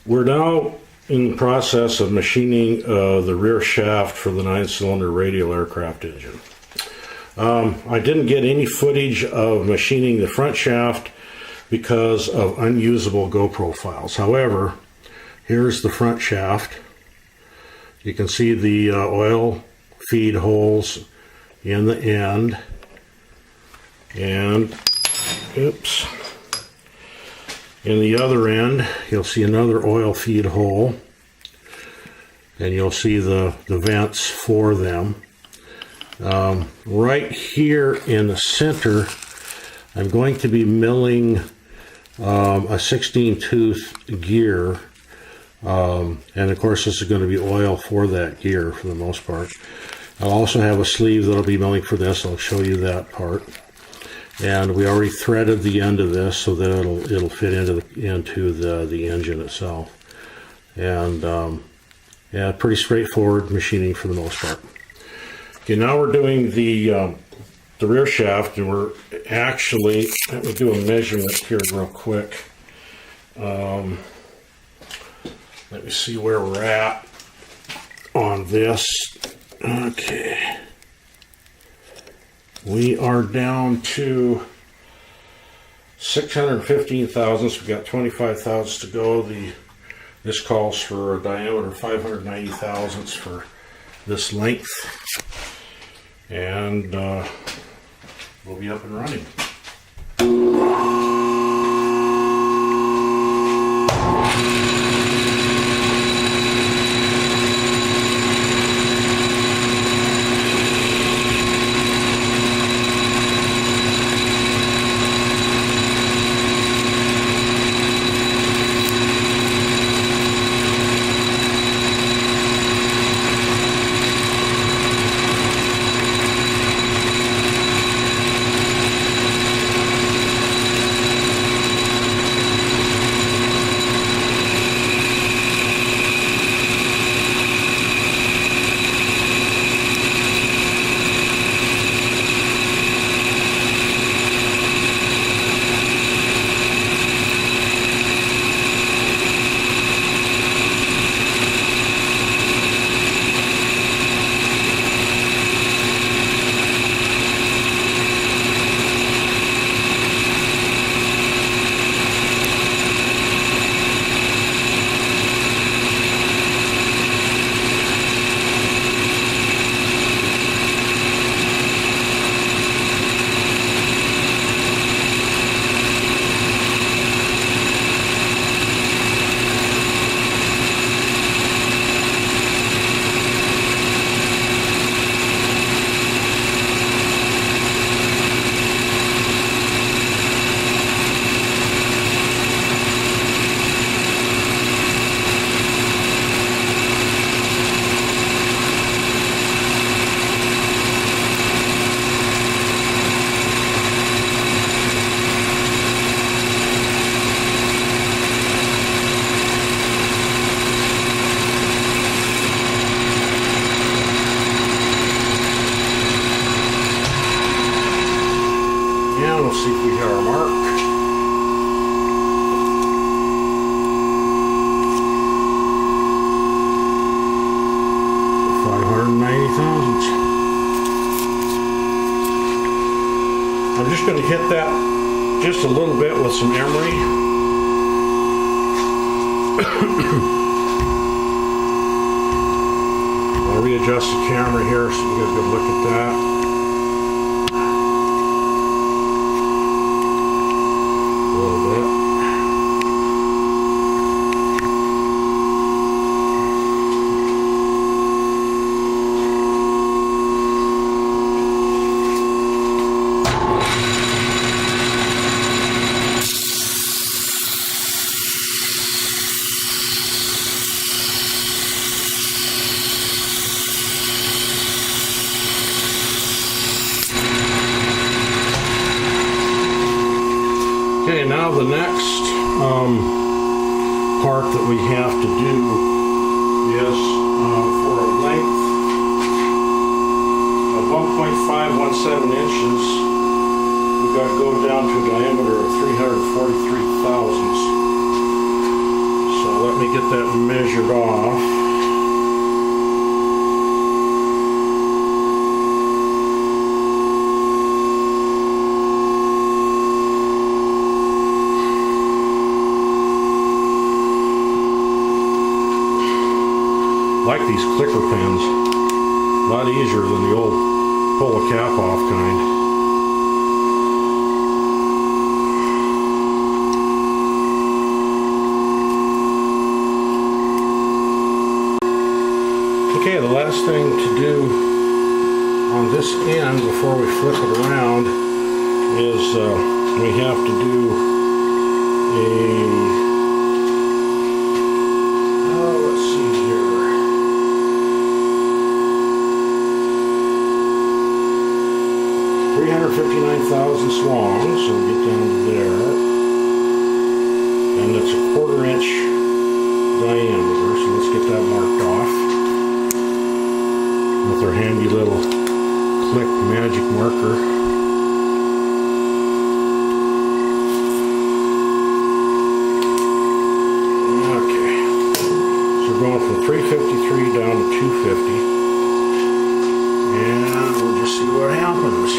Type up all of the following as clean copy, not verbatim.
We're now in the process of machining the rear shaft for the 9-cylinder radial aircraft engine. I didn't get any footage of machining the front shaft because of unusable GoPro files. However, here's the front shaft. You can see the oil feed holes in the end. And, oops. In the other end, you'll see another oil feed hole, and you'll see the vents for them. Right here in the center, I'm going to be milling a 16-tooth gear, and of course this is going to be oil for that gear for the most part. I'll also have a sleeve that'll be milling for this. I'll show you that part. And we already threaded the end of this so that it'll fit into the engine itself. And yeah, pretty straightforward machining for the most part. Okay, now we're doing the rear shaft, and we're actually, let me do a measurement here real quick. Let me see where we're at on this. Okay. We are down to 615 thousandths. We've got 25 thousandths to go. This calls for a diameter of 590 thousandths for this length. And we'll be up and running. We'll see if we hit our mark. I'm just going to hit that just a little bit with some emery. I'll readjust the camera here so you guys can look at that. Okay, now the next part that we have to do is for a length of 1.517 inches, we've got to go down to a diameter of 343 thousandths. So let me get that measured off. I like these clicker pens. A lot easier than the old pull the cap off kind. Okay, the last thing to do on this end before we flip it around is we have to do a 359,000 swung, so we get down to there, and it's a 1/4 inch diameter, so let's get that marked off with our handy little click magic marker. Okay, so we're going from 353 down to 250, and we'll just see what happens.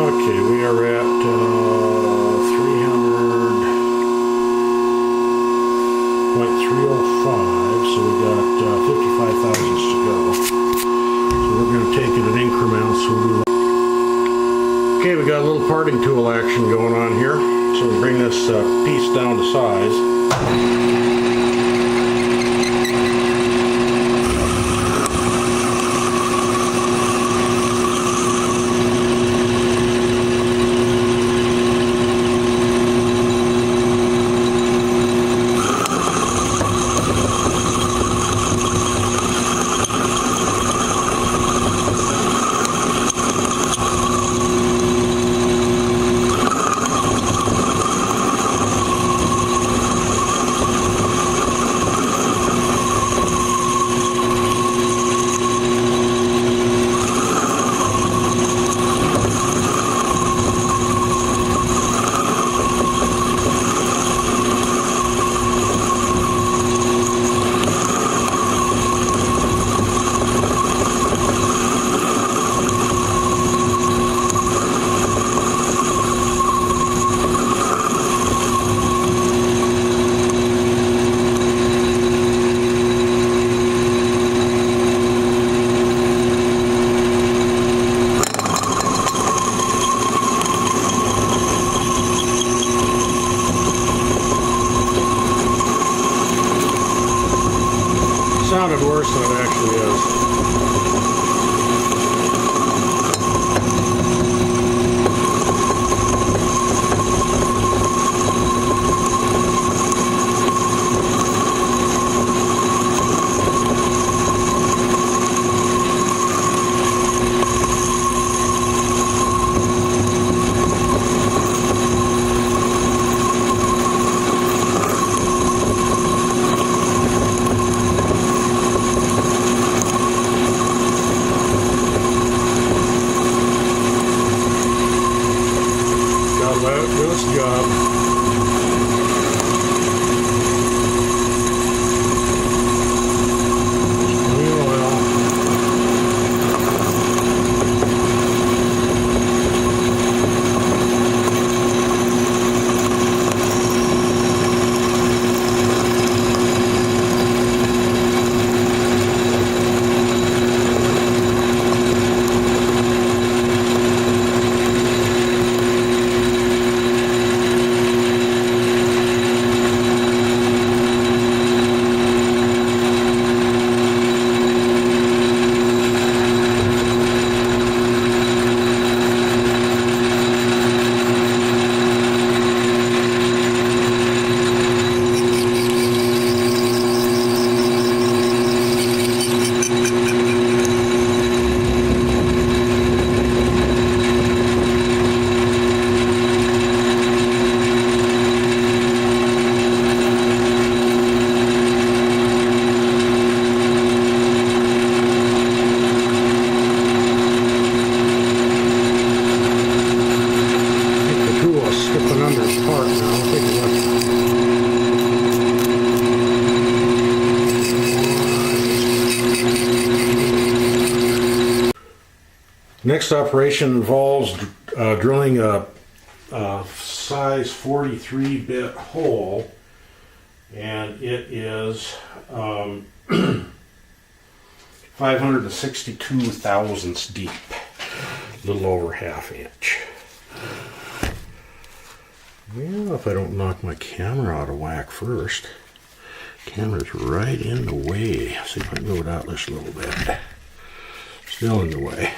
Okay, we are at 300.305, so we got 55 thousandths to go. So we're going to take it in increments. Okay, we got a little parting tool action going on here. So we bring this piece down to size. Sounded worse than it actually is. Next operation involves drilling a size 43 bit hole, and it is 562 thousandths deep, a little over ½ inch. Well, if I don't knock my camera out of whack first. Camera's right in the way. See if I can move it out just a little bit. Still in the way.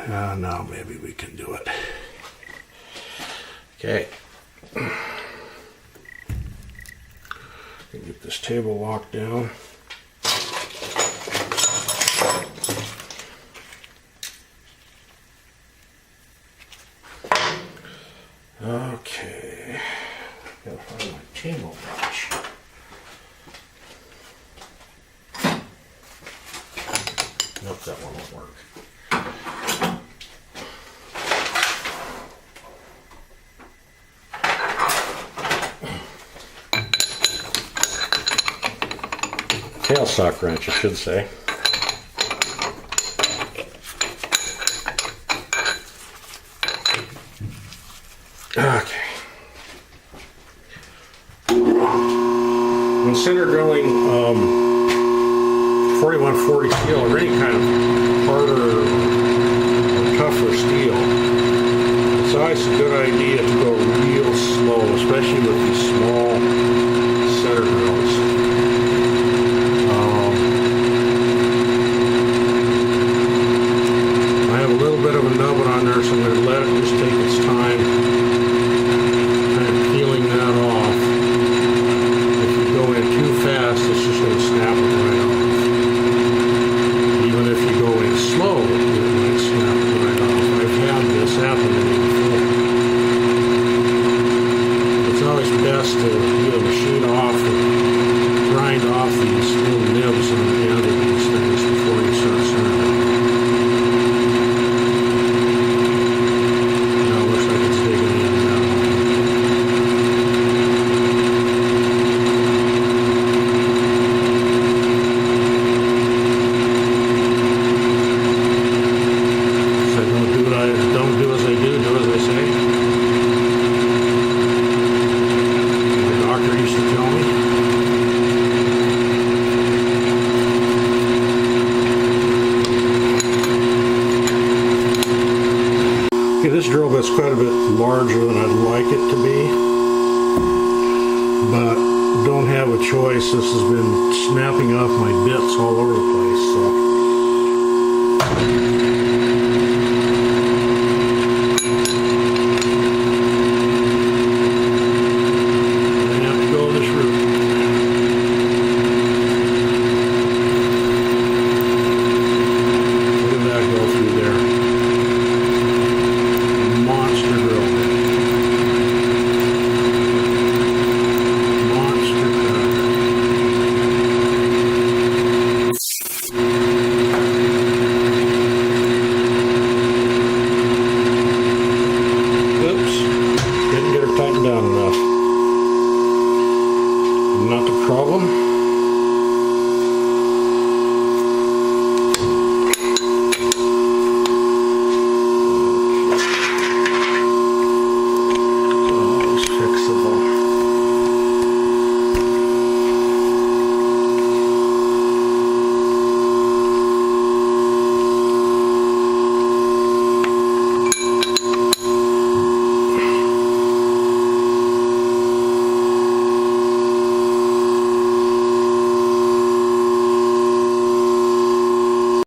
Now maybe we can do it. Okay. Get this table locked down. Okay. Gotta find my table brush. Nope, that one won't work. Tailstock wrench, I should say. Okay. When center drilling 4140 steel or any kind of harder or tougher steel, it's always a good idea to go real slow, especially with these small center drills. I have a little bit of a nubbin on there, so I'm going to let it just take its time, kind of peeling that off. If you go in too fast, it's just going to snap it right off. Even if you go in slow, it might snap it right off. I've had this happen to me before. It's always best to get a machine off or grind off these little nibs on the end of these things before you start centering. This drill bit's quite a bit larger than I'd like it to be, but don't have a choice. This has been snapping off my bits all over the place, so. Not the problem.